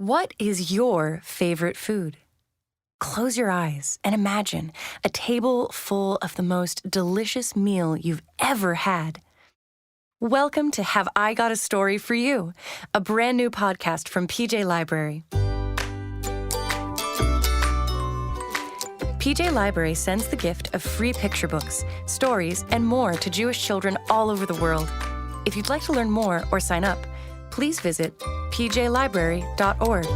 What is your favorite food? Close your eyes and imagine a table full of the most delicious meal you've ever had. Welcome to Have I Got a Story for You, a brand new podcast from PJ Library. PJ Library sends the gift of free picture books, stories, and more to Jewish children all over the world. If you'd like to learn more or sign up, please visit pjlibrary.org.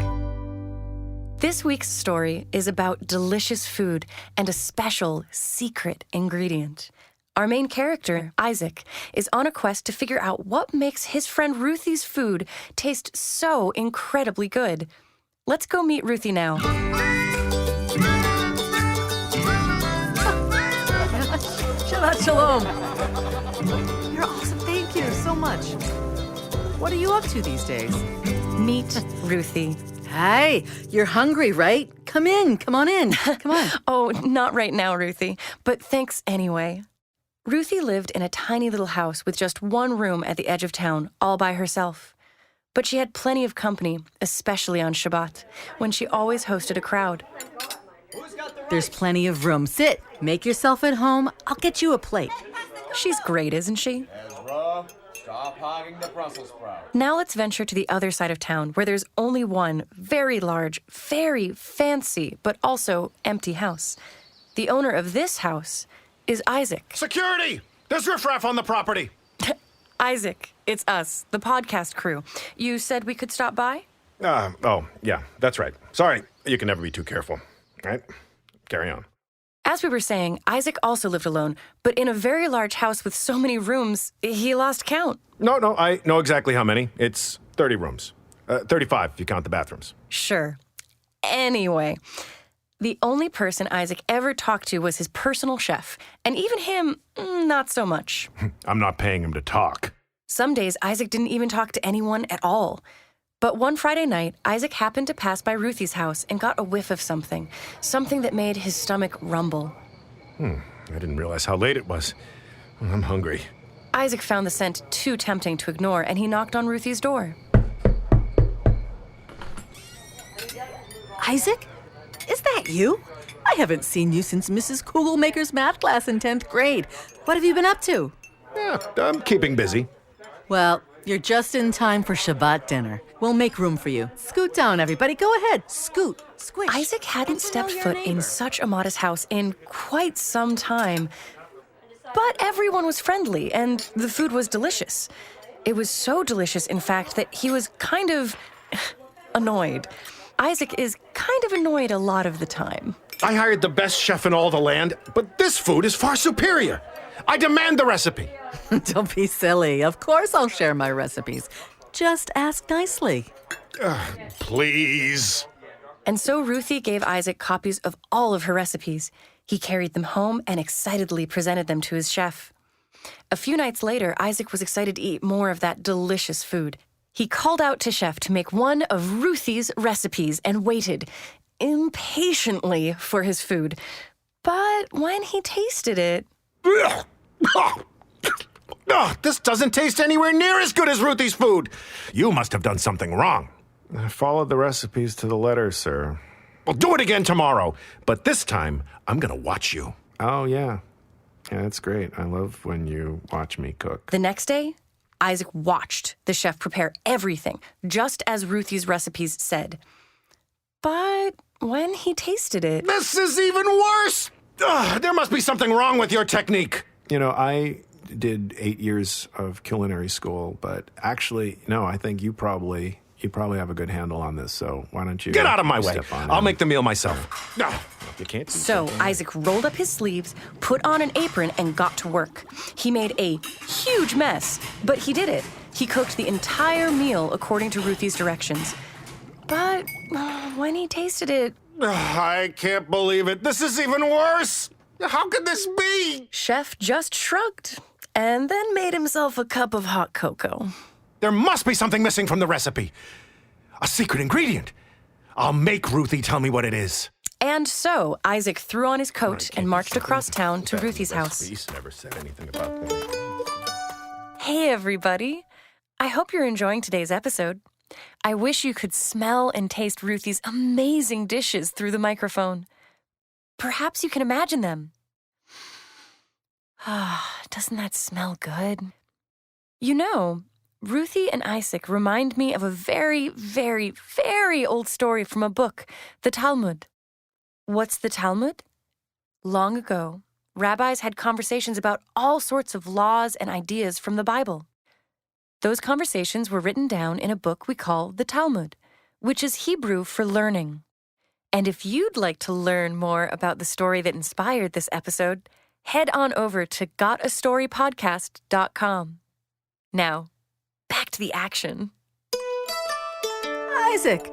This week's story is about delicious food and a special secret ingredient. Our main character, Isaac, is on a quest to figure out what makes his friend Ruthie's food taste so incredibly good. Let's go meet Ruthie now. Shabbat shalom. You're awesome. Thank you so much. What are you up to these days? Meet Ruthie. Hey, you're hungry, right? Come on in. Come on. Oh, not right now, Ruthie, but thanks anyway. Ruthie lived in a tiny little house with just one room at the edge of town, all by herself. But she had plenty of company, especially on Shabbat, when she always hosted a crowd. There's plenty of room. Sit. Make yourself at home. I'll get you a plate. She's great, isn't she? Ezra, stop hogging the Brussels sprout. Now let's venture to the other side of town, where there's only one very large, very fancy, but also empty house. The owner of this house is Isaac. Security! There's riffraff on the property. Isaac, it's us, the podcast crew. You said we could stop by? Yeah, that's right. Sorry, you can never be too careful, right? Carry on. As we were saying, Isaac also lived alone, but in a very large house with so many rooms, he lost count. No, I know exactly how many. It's 30 rooms. 35 if you count the bathrooms. Sure. Anyway, the only person Isaac ever talked to was his personal chef, and even him, not so much. I'm not paying him to talk. Some days, Isaac didn't even talk to anyone at all. But one Friday night, Isaac happened to pass by Ruthie's house and got a whiff of something that made his stomach rumble. I didn't realize how late it was. I'm hungry. Isaac found the scent too tempting to ignore, and he knocked on Ruthie's door. Isaac? Is that you? I haven't seen you since Mrs. Kugelmaker's math class in 10th grade. What have you been up to? Yeah, I'm keeping busy. Well, you're just in time for Shabbat dinner. We'll make room for you. Scoot down, everybody. Go ahead. Scoot. Squish. Isaac hadn't stepped foot in such a modest house in quite some time. But everyone was friendly, and the food was delicious. It was so delicious, in fact, that he was kind of annoyed. Isaac is kind of annoyed a lot of the time. I hired the best chef in all the land, but this food is far superior. I demand the recipe. Don't be silly. Of course I'll share my recipes. Just ask nicely. Please. And so Ruthie gave Isaac copies of all of her recipes. He carried them home and excitedly presented them to his chef. A few nights later, Isaac was excited to eat more of that delicious food. He called out to Chef to make one of Ruthie's recipes and waited impatiently for his food. But when he tasted it... This doesn't taste anywhere near as good as Ruthie's food. You must have done something wrong. I followed the recipes to the letter, sir. Well, do it again tomorrow. But this time, I'm going to watch you. Oh, yeah. Yeah, that's great. I love when you watch me cook. The next day, Isaac watched the chef prepare everything, just as Ruthie's recipes said. But when he tasted it... This is even worse! There must be something wrong with your technique. You know, I did 8 years of culinary school, but actually, no, I think you probably have a good handle on this, so why don't you... Get out of my way. step on I'll in. make the meal myself. You can't do So something. Isaac rolled up his sleeves, put on an apron, and got to work. He made a huge mess, but he did it. He cooked the entire meal according to Ruthie's directions. But when he tasted it... I can't believe it. This is even worse. How could this be? Chef just shrugged and then made himself a cup of hot cocoa. There must be something missing from the recipe. A secret ingredient. I'll make Ruthie tell me what it is. And so Isaac threw on his coat and marched across town to Ruthie's house. Recipes never said anything about that. Hey, everybody. I hope you're enjoying today's episode. I wish you could smell and taste Ruthie's amazing dishes through the microphone. Perhaps you can imagine them. Ah, doesn't that smell good? You know, Ruthie and Isaac remind me of a very, very, very old story from a book, the Talmud. What's the Talmud? Long ago, rabbis had conversations about all sorts of laws and ideas from the Bible. Those conversations were written down in a book we call the Talmud, which is Hebrew for learning. And if you'd like to learn more about the story that inspired this episode, head on over to gotastorypodcast.com. Now, back to the action. Isaac,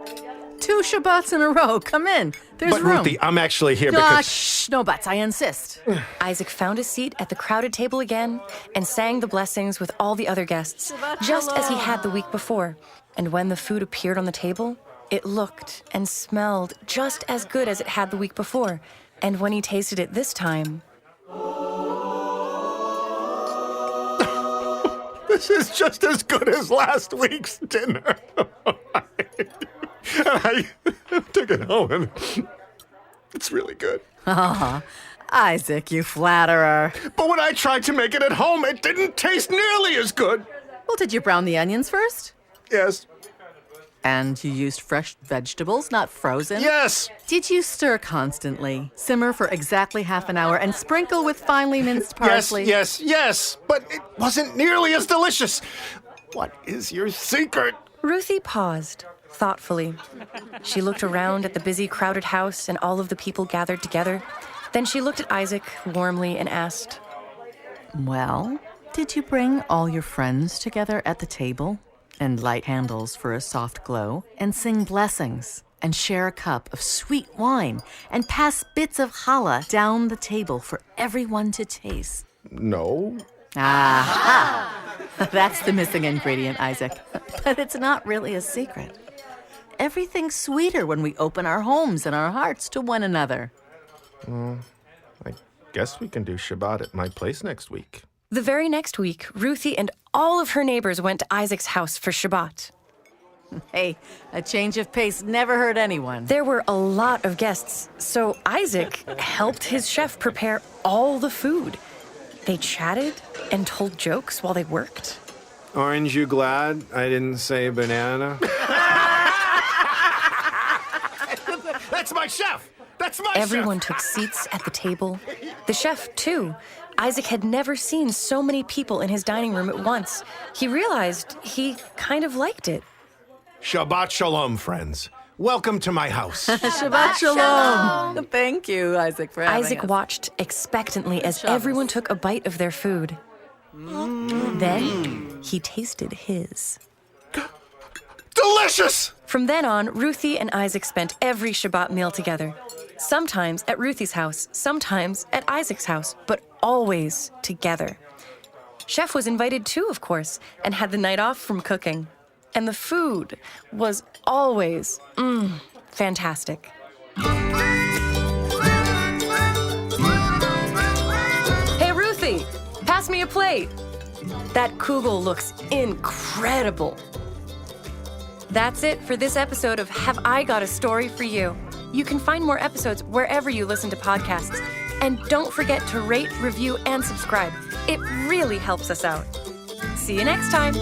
2 Shabbats in a row. Come in. There's But room. Ruthie, I'm actually here because... Shh, no buts. I insist. Isaac found a seat at the crowded table again and sang the blessings with all the other guests, just as he had the week before. And when the food appeared on the table, it looked and smelled just as good as it had the week before. And when he tasted it this time... This is just as good as last week's dinner. I took it home and it's really good. Isaac, you flatterer. But when I tried to make it at home, it didn't taste nearly as good. Well, did you brown the onions first? Yes. And you used fresh vegetables, not frozen? Yes. Did you stir constantly, simmer for exactly half an hour, and sprinkle with finely minced parsley? Yes. But it wasn't nearly as delicious. What is your secret? Ruthie paused, thoughtfully. She looked around at the busy, crowded house and all of the people gathered together. Then she looked at Isaac warmly and asked, Well, did you bring all your friends together at the table? And light candles for a soft glow, and sing blessings, and share a cup of sweet wine, and pass bits of challah down the table for everyone to taste? No. Aha! That's the missing ingredient, Isaac. But it's not really a secret. Everything's sweeter when we open our homes and our hearts to one another. I guess we can do Shabbat at my place next week. The very next week, Ruthie and all of her neighbors went to Isaac's house for Shabbat. Hey, a change of pace never hurt anyone. There were a lot of guests, so Isaac helped his chef prepare all the food. They chatted and told jokes while they worked. Aren't you glad I didn't say banana? That's my chef! That's my Everyone chef! took seats at the table. The chef, too. Isaac had never seen so many people in his dining room at once. He realized he kind of liked it. Shabbat shalom, friends. Welcome to my house. Shabbat shalom. Thank you, Isaac, for having Isaac us. watched expectantly as Shabbos. everyone took a bite of their food. Then he tasted his. Delicious! From then on, Ruthie and Isaac spent every Shabbat meal together. Sometimes at Ruthie's house, sometimes at Isaac's house, but always together. Chef was invited too, of course, and had the night off from cooking. And the food was always, fantastic. Hey, Ruthie, pass me a plate. That kugel looks incredible. That's it for this episode of Have I Got a Story for You? You can find more episodes wherever you listen to podcasts. And don't forget to rate, review, and subscribe. It really helps us out. See you next time.